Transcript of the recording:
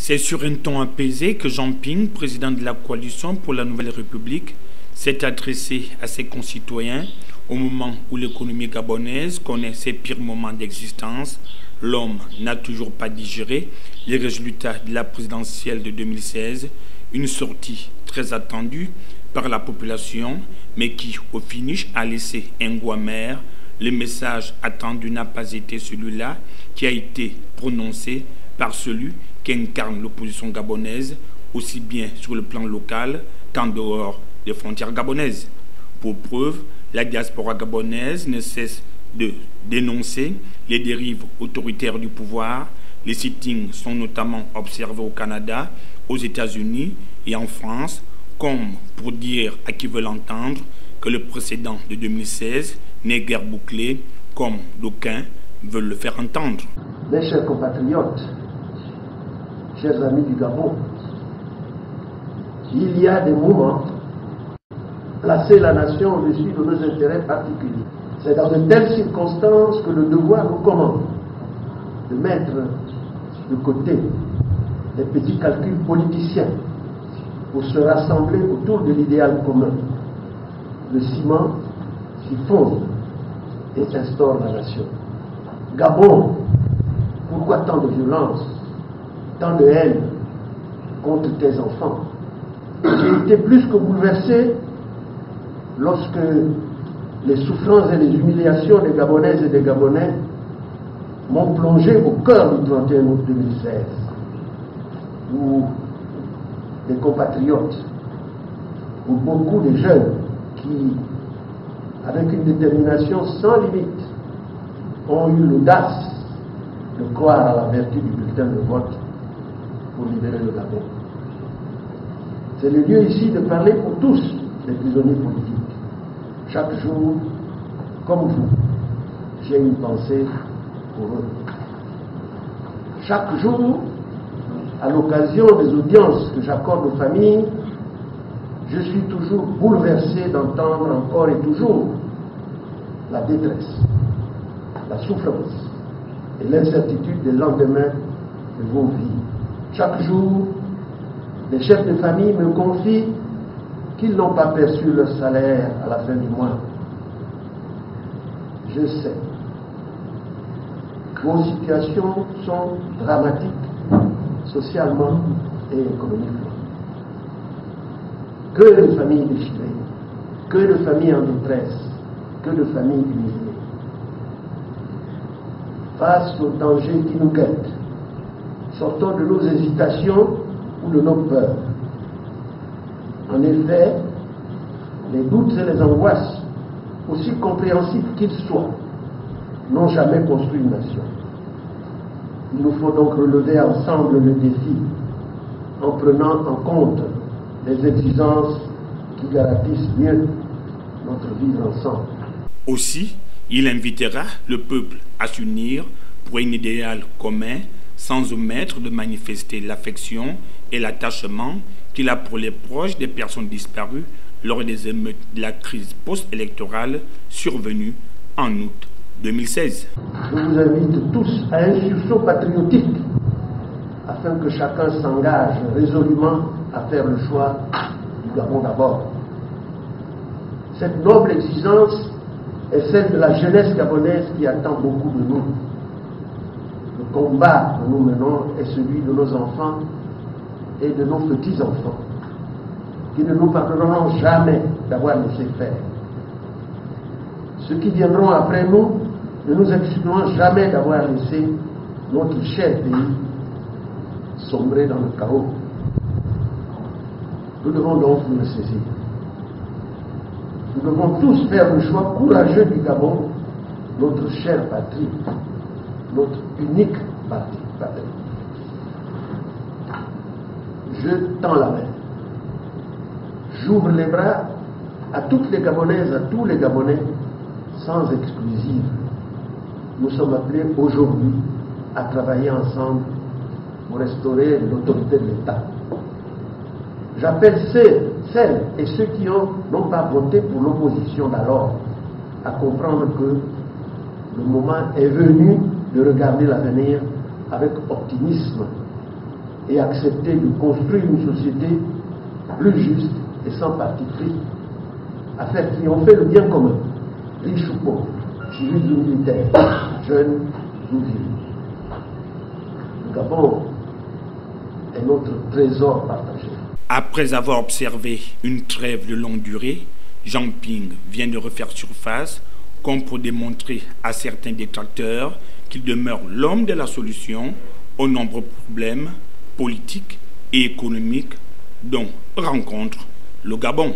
C'est sur un ton apaisé que Jean Ping, président de la Coalition pour la Nouvelle République, s'est adressé à ses concitoyens au moment où l'économie gabonaise connaît ses pires moments d'existence. L'homme n'a toujours pas digéré les résultats de la présidentielle de 2016, une sortie très attendue par la population, mais qui, au finish, a laissé un goût amer. Le message attendu n'a pas été celui-là qui a été prononcé par celui qui incarne l'opposition gabonaise, aussi bien sur le plan local qu'en dehors des frontières gabonaises. Pour preuve, la diaspora gabonaise ne cesse de dénoncer les dérives autoritaires du pouvoir. Les sittings sont notamment observés au Canada, aux États-Unis et en France, comme pour dire à qui veut l'entendre que le précédent de 2016 n'est guère bouclé, comme d'aucuns veulent le faire entendre. Mes chers compatriotes, chers amis du Gabon, il y a des moments, placer la nation au-dessus de nos intérêts particuliers. C'est dans de telles circonstances que le devoir nous commande de mettre de côté les petits calculs politiciens pour se rassembler autour de l'idéal commun. Le ciment s'y fonde et instaure la nation. Gabon, pourquoi tant de violence, tant de haine contre tes enfants? J'ai été plus que bouleversé lorsque les souffrances et les humiliations des Gabonaises et des Gabonais m'ont plongé au cœur du 31 août 2016, où des compatriotes, où beaucoup de jeunes qui, avec une détermination sans limite, ont eu l'audace de croire à la vertu du bulletin de vote pour libérer le Gabon. C'est le lieu ici de parler pour tous les prisonniers politiques. Chaque jour, comme vous, j'ai une pensée pour eux. Chaque jour, à l'occasion des audiences que j'accorde aux familles, je suis toujours bouleversé d'entendre encore et toujours la détresse, la souffrance et l'incertitude des lendemains de vos vies. Chaque jour, les chefs de famille me confient qu'ils n'ont pas perçu leur salaire à la fin du mois. Je sais. Vos situations sont dramatiques, socialement et économiquement. Que de familles déchirées, que de familles en détresse, que de familles humiliées. Face aux dangers qui nous guettent, sortons de nos hésitations ou de nos peurs. En effet, les doutes et les angoisses, aussi compréhensibles qu'ils soient, n'ont jamais construit une nation. Il nous faut donc relever ensemble le défi en prenant en compte les exigences qui garantissent mieux notre vivre ensemble. Aussi, il invitera le peuple à s'unir pour un idéal commun, sans omettre de manifester l'affection et l'attachement qu'il a pour les proches des personnes disparues lors des émeutes de la crise post-électorale survenue en août 2016. Je vous invite tous à un sursaut patriotique afin que chacun s'engage résolument à faire le choix du Gabon d'abord. Cette noble exigence est celle de la jeunesse gabonaise qui attend beaucoup de nous. Le combat que nous menons est celui de nos enfants et de nos petits-enfants, qui ne nous pardonneront jamais d'avoir laissé faire. Ceux qui viendront après nous ne nous excuseront jamais d'avoir laissé notre cher pays sombrer dans le chaos. Nous devons donc nous le saisir. Nous devons tous faire le choix courageux du Gabon, notre chère patrie, notre unique patrie. Je tends la main. J'ouvre les bras à toutes les Gabonaises, à tous les Gabonais, sans exclusive. Nous sommes appelés aujourd'hui à travailler ensemble pour restaurer l'autorité de l'État. J'appelle celles et ceux qui n'ont pas voté pour l'opposition d'alors à comprendre que le moment est venu de regarder l'avenir avec optimisme et accepter de construire une société plus juste et sans parti pris, à faire triompher le bien commun, riches ou pauvres, civils ou militaires, jeunes ou vieux. Le Gabon est notre trésor partagé. Après avoir observé une trêve de longue durée, Jean Ping vient de refaire surface, comme pour démontrer à certains détracteurs qu'il demeure l'homme de la solution aux nombreux problèmes politiques et économiques dont rencontre le Gabon.